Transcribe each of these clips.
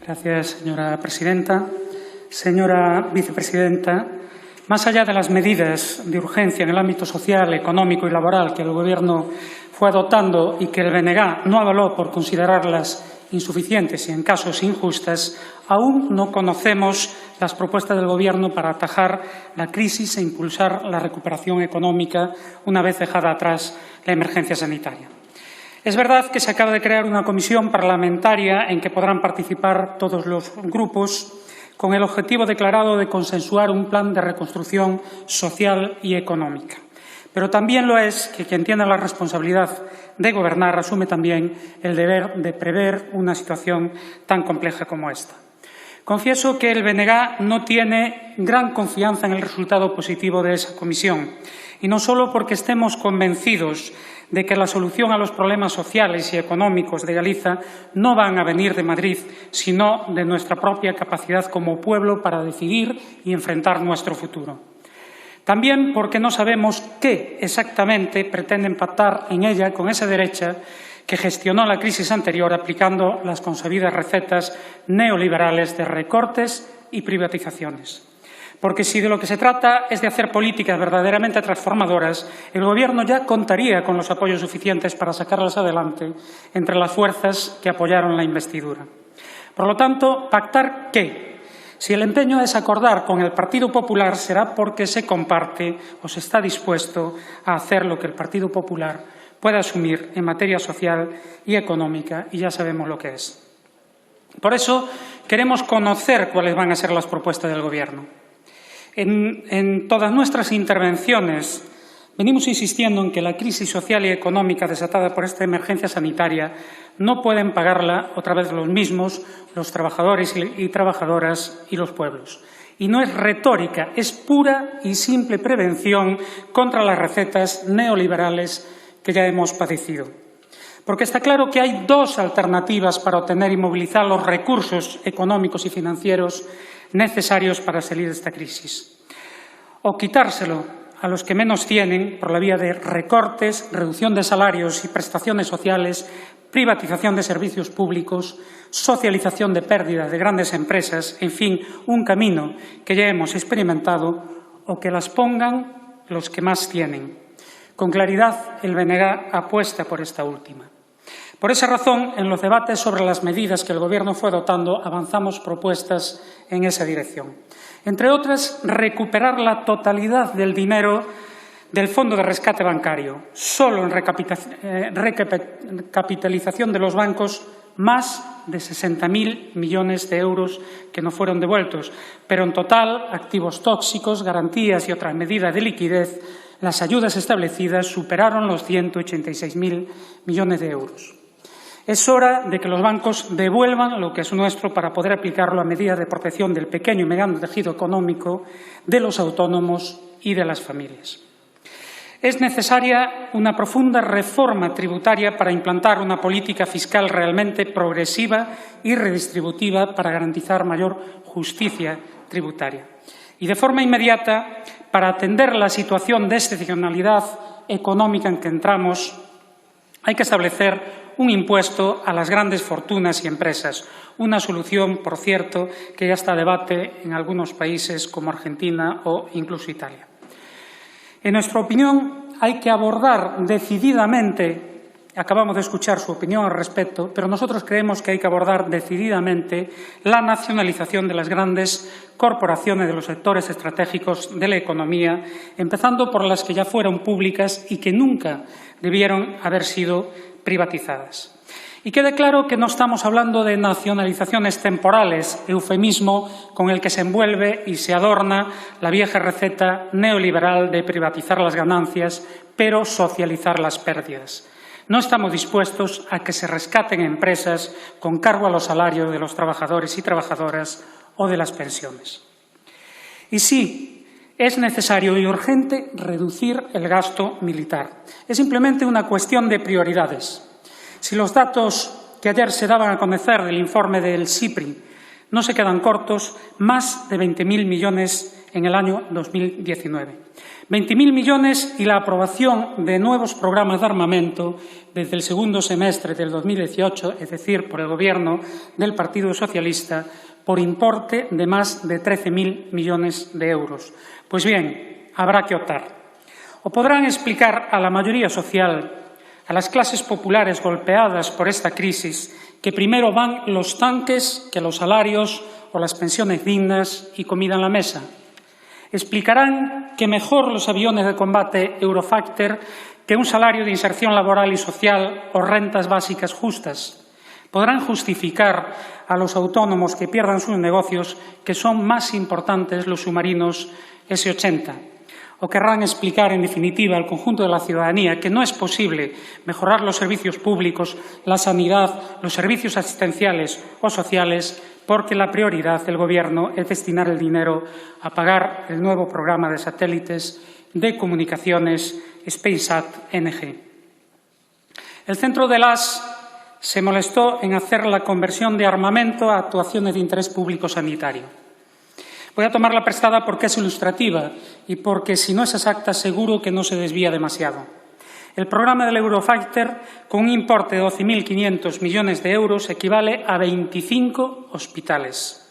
Gracias, señora presidenta. Señora vicepresidenta, más allá de las medidas de urgencia en el ámbito social, económico y laboral que el Gobierno fue adoptando y que el BNG no avaló por considerarlas insuficientes y, en casos, injustas, aún no conocemos las propuestas del Gobierno para atajar la crisis e impulsar la recuperación económica una vez dejada atrás la emergencia sanitaria. Es verdad que se acaba de crear una comisión parlamentaria en que podrán participar todos los grupos con el objetivo declarado de consensuar un plan de reconstrucción social y económica. Pero también lo es que quien tiene la responsabilidad de gobernar asume también el deber de prever una situación tan compleja como esta. Confieso que el BNG no tiene gran confianza en el resultado positivo de esa comisión, y no solo porque estemos convencidos de que la solución a los problemas sociales y económicos de Galicia no van a venir de Madrid, sino de nuestra propia capacidad como pueblo para decidir y enfrentar nuestro futuro. También porque no sabemos qué exactamente pretenden pactar en ella con esa derecha que gestionó la crisis anterior aplicando las consabidas recetas neoliberales de recortes y privatizaciones. Porque si de lo que se trata es de hacer políticas verdaderamente transformadoras, el Gobierno ya contaría con los apoyos suficientes para sacarlas adelante entre las fuerzas que apoyaron la investidura. Por lo tanto, ¿pactar qué? Si el empeño es acordar con el Partido Popular, será porque se comparte o se está dispuesto a hacer lo que el Partido Popular pueda asumir en materia social y económica, y ya sabemos lo que es. Por eso, queremos conocer cuáles van a ser las propuestas del Gobierno. En todas nuestras intervenciones venimos insistiendo en que la crisis social y económica desatada por esta emergencia sanitaria no pueden pagarla otra vez los mismos, los trabajadores y trabajadoras y los pueblos. Y no es retórica, es pura y simple prevención contra las recetas neoliberales que ya hemos padecido. Porque está claro que hay dos alternativas para obtener y movilizar los recursos económicos y financieros necesarios para salir de esta crisis. O quitárselo a los que menos tienen por la vía de recortes, reducción de salarios y prestaciones sociales, privatización de servicios públicos, socialización de pérdidas de grandes empresas, en fin, un camino que ya hemos experimentado, o que las pongan los que más tienen. Con claridad, el BNG apuesta por esta última. Por esa razón, en los debates sobre las medidas que el Gobierno fue adoptando, avanzamos propuestas en esa dirección. Entre otras, recuperar la totalidad del dinero del Fondo de Rescate Bancario. Solo en recapitalización de los bancos, más de 60.000 millones de euros que no fueron devueltos. Pero en total, activos tóxicos, garantías y otras medidas de liquidez, las ayudas establecidas superaron los 186.000 millones de euros. Es hora de que los bancos devuelvan lo que es nuestro para poder aplicarlo a medidas de protección del pequeño y mediano tejido económico, de los autónomos y de las familias. Es necesaria una profunda reforma tributaria para implantar una política fiscal realmente progresiva y redistributiva para garantizar mayor justicia tributaria. Y de forma inmediata, para atender la situación de excepcionalidad económica en que entramos, hay que establecer un impuesto a las grandes fortunas y empresas, una solución, por cierto, que ya está a debate en algunos países como Argentina o incluso Italia. En nuestra opinión, hay que abordar decididamente, acabamos de escuchar su opinión al respecto, pero nosotros creemos que hay que abordar decididamente la nacionalización de las grandes corporaciones de los sectores estratégicos de la economía, empezando por las que ya fueron públicas y que nunca debieron haber sido privatizadas. Y quede claro que no estamos hablando de nacionalizaciones temporales, eufemismo con el que se envuelve y se adorna la vieja receta neoliberal de privatizar las ganancias, pero socializar las pérdidas. No estamos dispuestos a que se rescaten empresas con cargo a los salarios de los trabajadores y trabajadoras o de las pensiones. Y sí, es necesario y urgente reducir el gasto militar. Es simplemente una cuestión de prioridades. Si los datos que ayer se daban a conocer del informe del SIPRI no se quedan cortos, más de 20.000 millones en el año 2019. 20.000 millones y la aprobación de nuevos programas de armamento desde el segundo semestre del 2018, es decir, por el Gobierno del Partido Socialista, por importe de más de 13.000 millones de euros. Pues bien, habrá que optar. O podrán explicar a la mayoría social, a las clases populares golpeadas por esta crisis, que primero van los tanques que los salarios o las pensiones dignas y comida en la mesa. Explicarán que mejor los aviones de combate Eurofighter que un salario de inserción laboral y social o rentas básicas justas. Podrán justificar a los autónomos que pierdan sus negocios que son más importantes los submarinos S-80. O querrán explicar, en definitiva, al conjunto de la ciudadanía que no es posible mejorar los servicios públicos, la sanidad, los servicios asistenciales o sociales, porque la prioridad del Gobierno es destinar el dinero a pagar el nuevo programa de satélites de comunicaciones SpaceSat-NG. El Centro de las se molestó en hacer la conversión de armamento a actuaciones de interés público sanitario. Voy a tomarla prestada porque es ilustrativa y porque, si no es exacta, seguro que no se desvía demasiado. El programa del Eurofighter, con un importe de 12.500 millones de euros, equivale a 25 hospitales.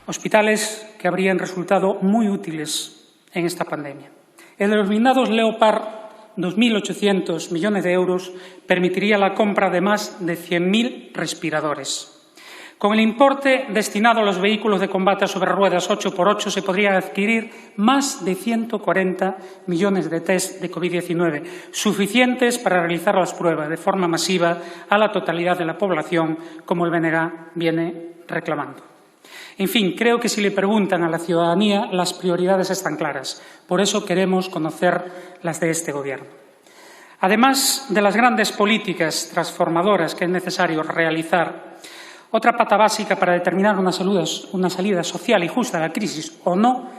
Hospitales que habrían resultado muy útiles en esta pandemia. El de los blindados Leopard, 2.800 millones de euros, permitiría la compra de más de 100.000 respiradores. Con el importe destinado a los vehículos de combate sobre ruedas 8x8 se podrían adquirir más de 140 millones de test de COVID-19, suficientes para realizar las pruebas de forma masiva a la totalidad de la población, como el BNG viene reclamando. En fin, creo que si le preguntan a la ciudadanía, las prioridades están claras. Por eso queremos conocer las de este Gobierno. Además de las grandes políticas transformadoras que es necesario realizar, otra pata básica para determinar una salida social y justa de la crisis o no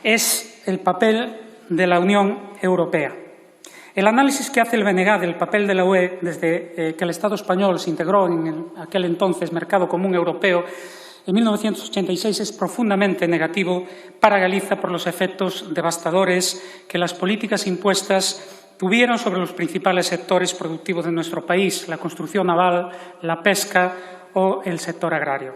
es el papel de la Unión Europea. El análisis que hace el BNG del papel de la UE desde que el Estado español se integró en aquel entonces Mercado Común Europeo en 1986 es profundamente negativo para Galicia por los efectos devastadores que las políticas impuestas tuvieron sobre los principales sectores productivos de nuestro país, la construcción naval, la pesca o el sector agrario.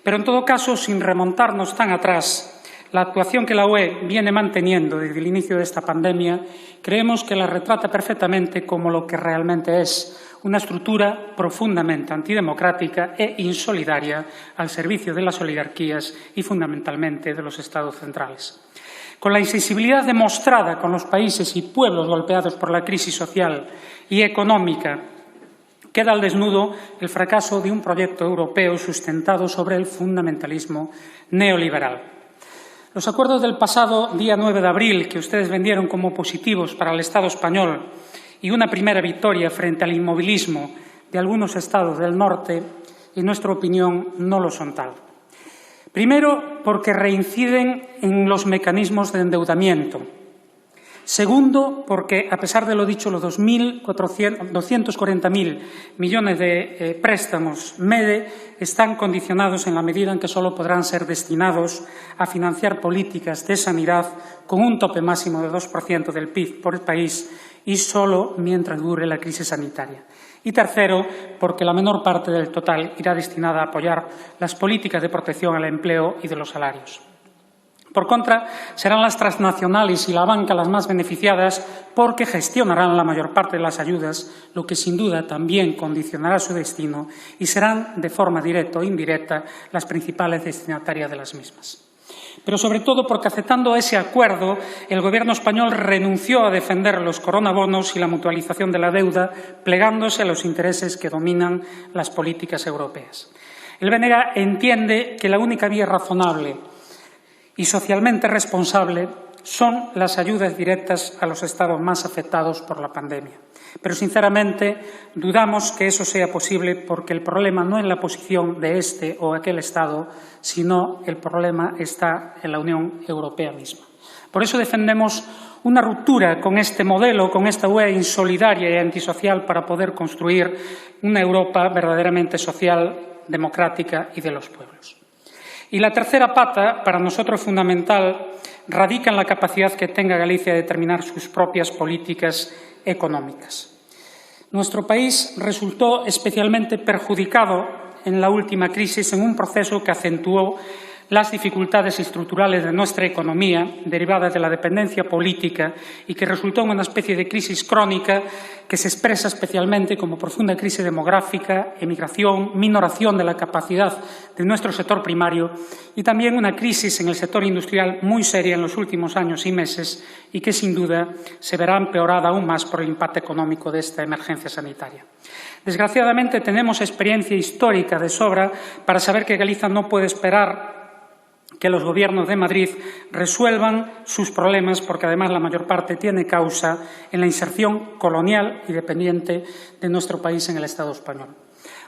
Pero, en todo caso, sin remontarnos tan atrás, la actuación que la UE viene manteniendo desde el inicio de esta pandemia, creemos que la retrata perfectamente como lo que realmente es, una estructura profundamente antidemocrática e insolidaria al servicio de las oligarquías y, fundamentalmente, de los Estados centrales. Con la insensibilidad demostrada con los países y pueblos golpeados por la crisis social y económica, queda al desnudo el fracaso de un proyecto europeo sustentado sobre el fundamentalismo neoliberal. Los acuerdos del pasado día 9 de abril, que ustedes vendieron como positivos para el Estado español y una primera victoria frente al inmovilismo de algunos estados del norte, en nuestra opinión, no lo son tal. Primero, porque reinciden en los mecanismos de endeudamiento. Segundo, porque, a pesar de lo dicho, los 240.000 millones de préstamos MEDE están condicionados en la medida en que solo podrán ser destinados a financiar políticas de sanidad con un tope máximo de 2% del PIB por país y solo mientras dure la crisis sanitaria. Y tercero, porque la menor parte del total irá destinada a apoyar las políticas de protección al empleo y de los salarios. Por contra, serán las transnacionales y la banca las más beneficiadas porque gestionarán la mayor parte de las ayudas, lo que sin duda también condicionará su destino y serán, de forma directa o indirecta, las principales destinatarias de las mismas. Pero sobre todo porque, aceptando ese acuerdo, el Gobierno español renunció a defender los coronabonos y la mutualización de la deuda, plegándose a los intereses que dominan las políticas europeas. El BNG entiende que la única vía razonable y socialmente responsable son las ayudas directas a los estados más afectados por la pandemia. Pero, sinceramente, dudamos que eso sea posible porque el problema no es la posición de este o aquel Estado, sino el problema está en la Unión Europea misma. Por eso defendemos una ruptura con este modelo, con esta UE insolidaria y antisocial para poder construir una Europa verdaderamente social, democrática y de los pueblos. Y la tercera pata, para nosotros fundamental, radica en la capacidad que tenga Galicia de determinar sus propias políticas económicas. Nuestro país resultó especialmente perjudicado en la última crisis en un proceso que acentuó las dificultades estructurales de nuestra economía derivadas de la dependencia política y que resultó en una especie de crisis crónica que se expresa especialmente como profunda crisis demográfica, emigración, minoración de la capacidad de nuestro sector primario y también una crisis en el sector industrial muy seria en los últimos años y meses y que sin duda se verá empeorada aún más por el impacto económico de esta emergencia sanitaria. Desgraciadamente tenemos experiencia histórica de sobra para saber que Galicia no puede esperar que los gobiernos de Madrid resuelvan sus problemas, porque además la mayor parte tiene causa en la inserción colonial y dependiente de nuestro país en el Estado español.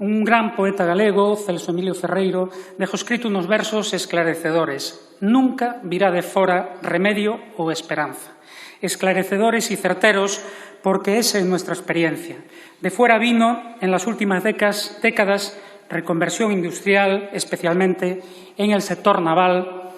Un gran poeta galego, Celso Emilio Ferreiro, dejó escrito unos versos esclarecedores. Nunca virá de fora remedio ou esperanza. Esclarecedores y certeros porque esa es nuestra experiencia. De fuera vino, en las últimas décadas, reconversión industrial, especialmente en el sector naval,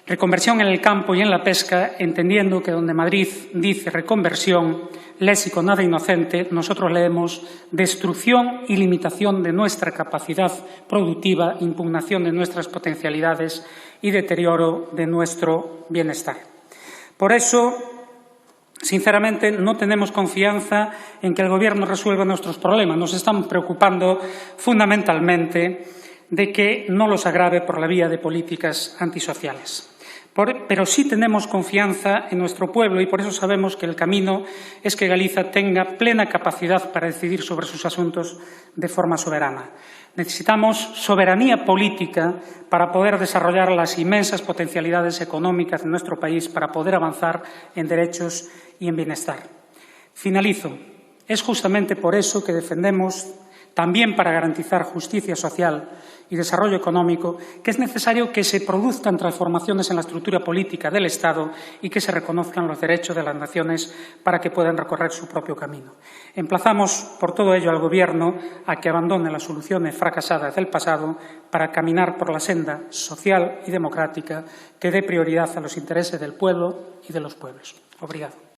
reconversión en el campo y en la pesca, entendiendo que donde Madrid dice reconversión, léxico nada inocente, nosotros leemos destrucción y limitación de nuestra capacidad productiva, impugnación de nuestras potencialidades y deterioro de nuestro bienestar. Por eso, sinceramente, no tenemos confianza en que el Gobierno resuelva nuestros problemas. Nos estamos preocupando fundamentalmente de que no los agrave por la vía de políticas antisociales. Pero sí tenemos confianza en nuestro pueblo y por eso sabemos que el camino es que Galicia tenga plena capacidad para decidir sobre sus asuntos de forma soberana. Necesitamos soberanía política para poder desarrollar las inmensas potencialidades económicas de nuestro país, para poder avanzar en derechos y en bienestar. Finalizo. Es justamente por eso que defendemos, también para garantizar justicia social y desarrollo económico, que es necesario que se produzcan transformaciones en la estructura política del Estado y que se reconozcan los derechos de las naciones para que puedan recorrer su propio camino. Emplazamos, por todo ello, al Gobierno a que abandone las soluciones fracasadas del pasado para caminar por la senda social y democrática que dé prioridad a los intereses del pueblo y de los pueblos. Obrigado.